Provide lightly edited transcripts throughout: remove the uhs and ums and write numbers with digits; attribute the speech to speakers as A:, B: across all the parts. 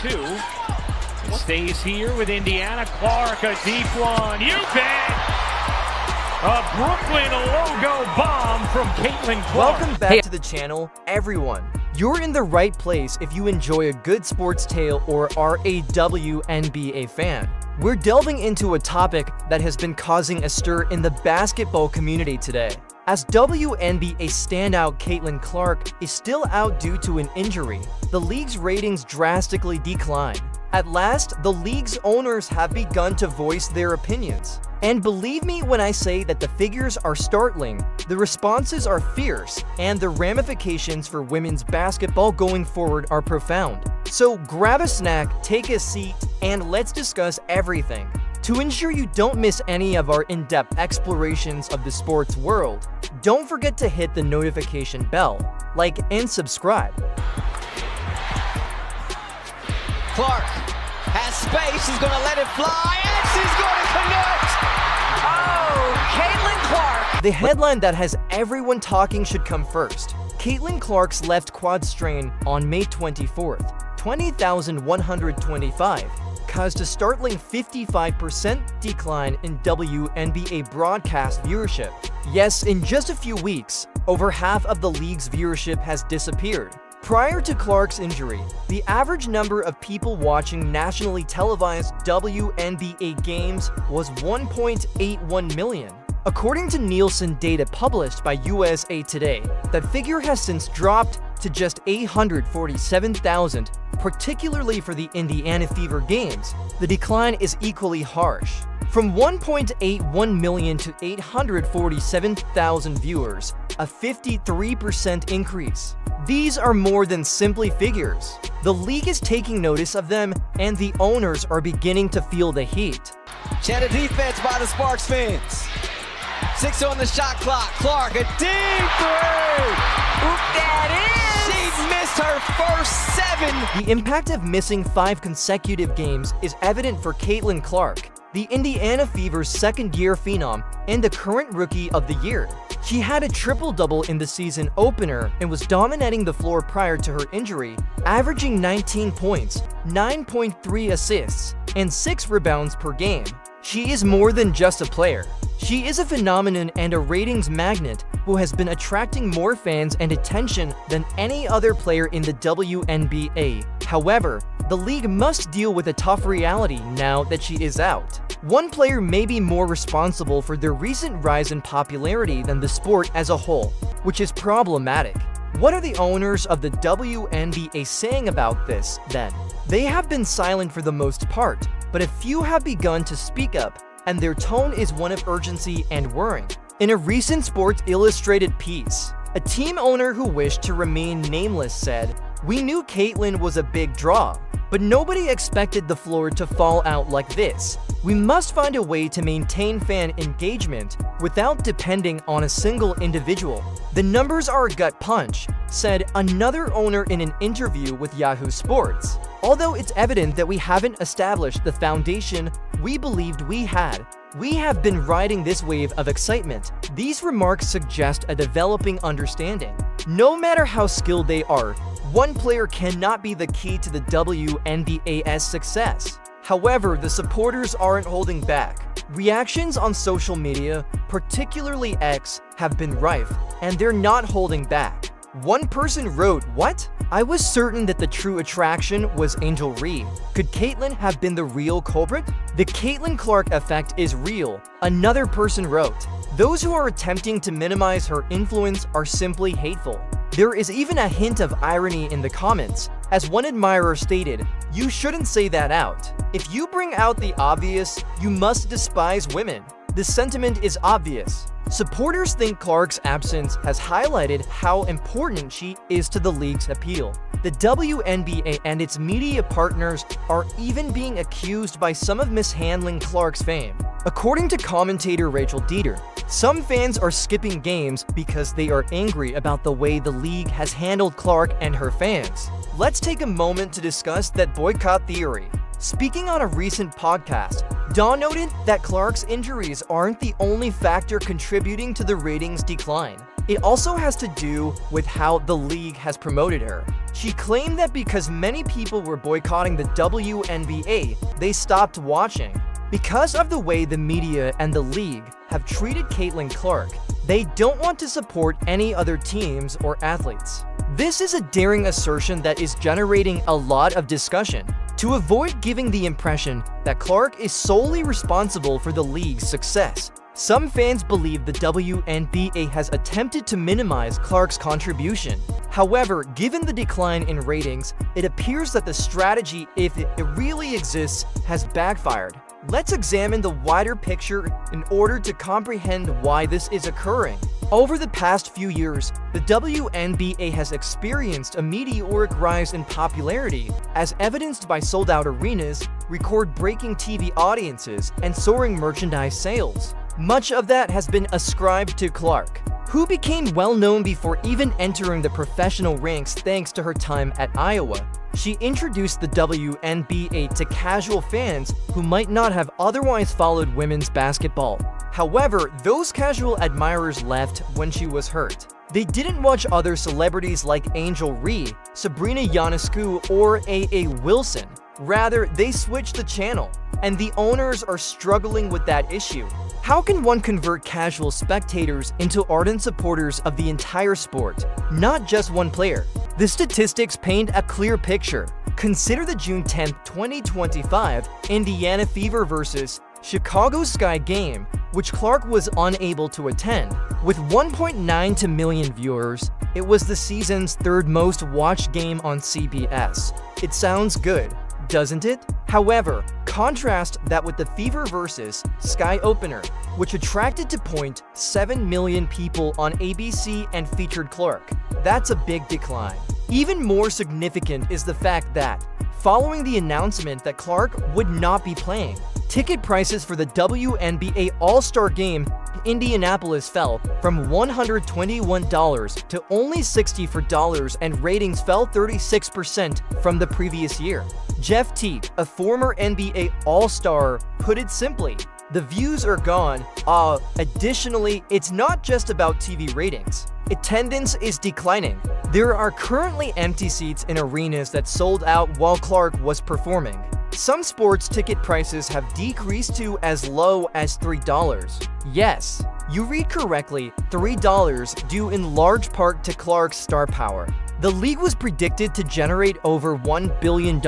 A: two. Stays here with Indiana. Clark, a deep one. You bet! A Brooklyn logo bomb from Caitlin Clark.
B: Welcome back to the channel, everyone. You're in the right place if you enjoy a good sports tale or are a WNBA fan. We're delving into a topic that has been causing a stir in the basketball community today, as WNBA standout Caitlin Clark is still out due to an injury. The league's ratings drastically decline. At last, the league's owners have begun to voice their opinions. And believe me when I say that the figures are startling, the responses are fierce, and the ramifications for women's basketball going forward are profound. So grab a snack, take a seat, and let's discuss everything. To ensure you don't miss any of our in-depth explorations of the sports world, don't forget to hit the notification bell, like, and subscribe.
C: Clark has space, she's gonna let it fly, and she's gonna connect! Oh, Caitlin Clark!
B: The headline that has everyone talking should come first. Caitlin Clark's left quad strain on May 24th, 20,125, caused a startling 55% decline in WNBA broadcast viewership. Yes, in just a few weeks, over half of the league's viewership has disappeared. Prior to Clark's injury, the average number of people watching nationally televised WNBA games was 1.81 million. According to Nielsen data published by USA Today, that figure has since dropped to just 847,000, particularly for the Indiana Fever games. The decline is equally harsh. From 1.81 million to 847,000 viewers, a 53% increase. These are more than simply figures. The league is taking notice of them, and the owners are beginning to feel the heat.
C: Cheddar defense by the Sparks fans. 6 on the shot clock. Clark, a deep three! Oop, that is! She missed her first 7!
B: The impact of missing 5 consecutive games is evident for Caitlin Clark, the Indiana Fever's second-year phenom and the current Rookie of the Year. She had a triple-double in the season opener and was dominating the floor prior to her injury, averaging 19 points, 9.3 assists, and 6 rebounds per game. She is more than just a player. She is a phenomenon and a ratings magnet who has been attracting more fans and attention than any other player in the WNBA. However, the league must deal with a tough reality now that she is out. One player may be more responsible for their recent rise in popularity than the sport as a whole, which is problematic. What are the owners of the WNBA saying about this, then? They have been silent for the most part, but a few have begun to speak up, and their tone is one of urgency and worrying. In a recent Sports Illustrated piece, a team owner who wished to remain nameless said, "We knew Caitlin was a big draw, but nobody expected the floor to fall out like this. We must find a way to maintain fan engagement without depending on a single individual. The numbers are a gut punch," said another owner in an interview with Yahoo Sports. "Although it's evident that we haven't established the foundation we believed we had, we have been riding this wave of excitement." These remarks suggest a developing understanding. No matter how skilled they are, one player cannot be the key to the WNBA's success. However, the supporters aren't holding back. Reactions on social media, particularly X, have been rife, and they're not holding back. One person wrote, "What? I was certain that the true attraction was Angel Reed. Could Caitlin have been the real culprit? The Caitlin Clark effect is real," another person wrote. "Those who are attempting to minimize her influence are simply hateful." There is even a hint of irony in the comments, as one admirer stated, "You shouldn't say that out. If you bring out the obvious, you must despise women." The sentiment is obvious. Supporters think Clark's absence has highlighted how important she is to the league's appeal. The WNBA and its media partners are even being accused by some of mishandling Clark's fame. According to commentator Rachel Dieter, some fans are skipping games because they are angry about the way the league has handled Clark and her fans. Let's take a moment to discuss that boycott theory. Speaking on a recent podcast, Dawn noted that Clark's injuries aren't the only factor contributing to the ratings decline. It also has to do with how the league has promoted her. She claimed that because many people were boycotting the WNBA, they stopped watching. Because of the way the media and the league have treated Caitlin Clark, they don't want to support any other teams or athletes. This is a daring assertion that is generating a lot of discussion. To avoid giving the impression that Clark is solely responsible for the league's success, some fans believe the WNBA has attempted to minimize Clark's contribution. However, given the decline in ratings, it appears that the strategy, if it really exists, has backfired. Let's examine the wider picture in order to comprehend why this is occurring. Over the past few years, the WNBA has experienced a meteoric rise in popularity, as evidenced by sold-out arenas, record-breaking TV audiences, and soaring merchandise sales. Much of that has been ascribed to Clark, who became well-known before even entering the professional ranks thanks to her time at Iowa. She introduced the WNBA to casual fans who might not have otherwise followed women's basketball. However, those casual admirers left when she was hurt. They didn't watch other celebrities like Angel Ree, Sabrina Ionescu, or A.A. Wilson. Rather, they switched the channel, and the owners are struggling with that issue. How can one convert casual spectators into ardent supporters of the entire sport, not just one player? The statistics paint a clear picture. Consider the June 10, 2025 Indiana Fever vs. Chicago Sky game, which Clark was unable to attend. With 1.92 million viewers, it was the season's third most watched game on CBS. It sounds good, doesn't it? However, contrast that with the Fever vs. Sky opener, which attracted to 0.7 million people on ABC and featured Clark. That's a big decline. Even more significant is the fact that, following the announcement that Clark would not be playing, ticket prices for the WNBA All-Star Game in Indianapolis fell from $121 to only $64, and ratings fell 36% from the previous year. Jeff Teague, a former NBA All-Star, put it simply, "The views are gone." Additionally, it's not just about TV ratings. Attendance is declining. There are currently empty seats in arenas that sold out while Clark was performing. Some sports ticket prices have decreased to as low as $3. Yes, you read correctly, $3, due in large part to Clark's star power. The league was predicted to generate over $1 billion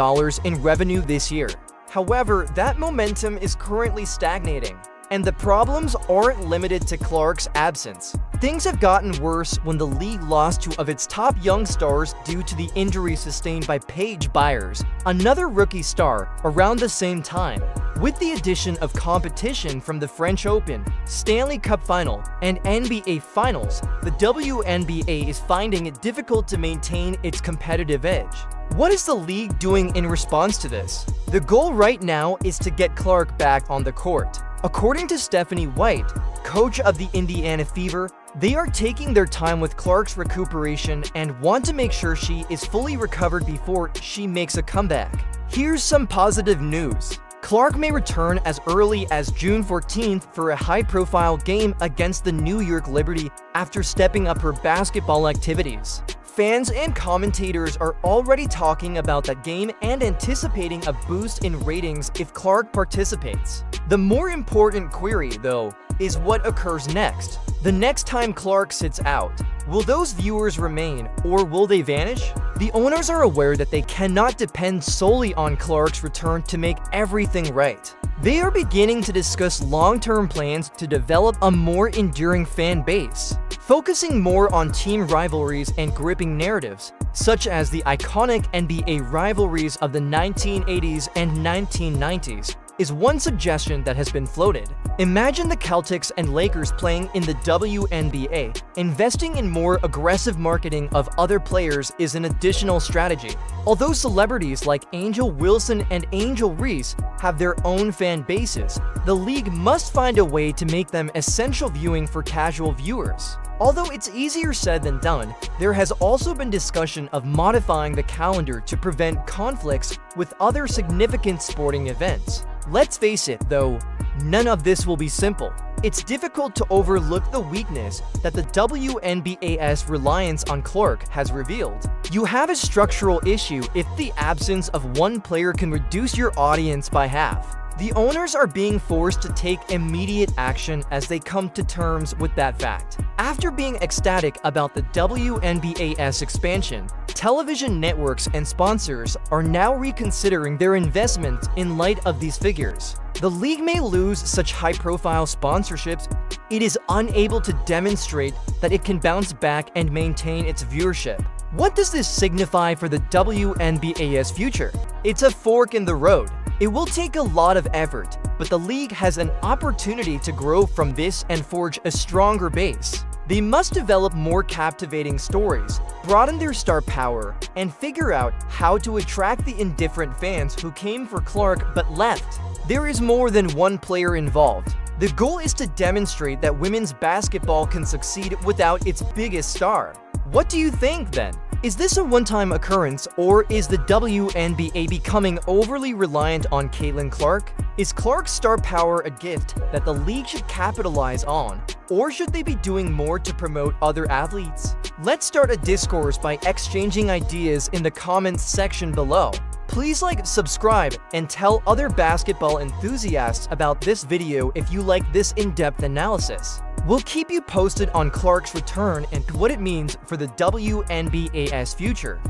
B: in revenue this year. However, that momentum is currently stagnating, and the problems aren't limited to Clark's absence. Things have gotten worse when the league lost two of its top young stars due to the injury sustained by Paige Byers, another rookie star, around the same time. With the addition of competition from the French Open, Stanley Cup Final, and NBA Finals, the WNBA is finding it difficult to maintain its competitive edge. What is the league doing in response to this? The goal right now is to get Clark back on the court. According to Stephanie White, coach of the Indiana Fever, they are taking their time with Clark's recuperation and want to make sure she is fully recovered before she makes a comeback. Here's some positive news. Clark may return as early as June 14th for a high-profile game against the New York Liberty after stepping up her basketball activities. Fans and commentators are already talking about that game and anticipating a boost in ratings if Clark participates. The more important query, though, is what occurs next. The next time Clark sits out, will those viewers remain, or will they vanish? The owners are aware that they cannot depend solely on Clark's return to make everything right. They are beginning to discuss long-term plans to develop a more enduring fan base, focusing more on team rivalries and gripping narratives, such as the iconic NBA rivalries of the 1980s and 1990s, is one suggestion that has been floated. Imagine the Celtics and Lakers playing in the WNBA. Investing in more aggressive marketing of other players is an additional strategy. Although celebrities like Angel Wilson and Angel Reese have their own fan bases, the league must find a way to make them essential viewing for casual viewers. Although it's easier said than done, there has also been discussion of modifying the calendar to prevent conflicts with other significant sporting events. Let's face it, though, none of this will be simple. It's difficult to overlook the weakness that the WNBA's reliance on Clark has revealed. You have a structural issue if the absence of one player can reduce your audience by half. The owners are being forced to take immediate action as they come to terms with that fact. After being ecstatic about the WNBA's expansion, television networks and sponsors are now reconsidering their investment in light of these figures. The league may lose such high-profile sponsorships, it is unable to demonstrate that it can bounce back and maintain its viewership. What does this signify for the WNBA's future? It's a fork in the road. It will take a lot of effort, but the league has an opportunity to grow from this and forge a stronger base. They must develop more captivating stories, broaden their star power, and figure out how to attract the indifferent fans who came for Clark but left. There is more than one player involved. The goal is to demonstrate that women's basketball can succeed without its biggest star. What do you think then? Is this a one-time occurrence, or is the WNBA becoming overly reliant on Caitlin Clark? Is Clark's star power a gift that the league should capitalize on, or should they be doing more to promote other athletes? Let's start a discourse by exchanging ideas in the comments section below. Please like, subscribe, and tell other basketball enthusiasts about this video if you like this in-depth analysis. We'll keep you posted on Clark's return and what it means for the WNBA's future.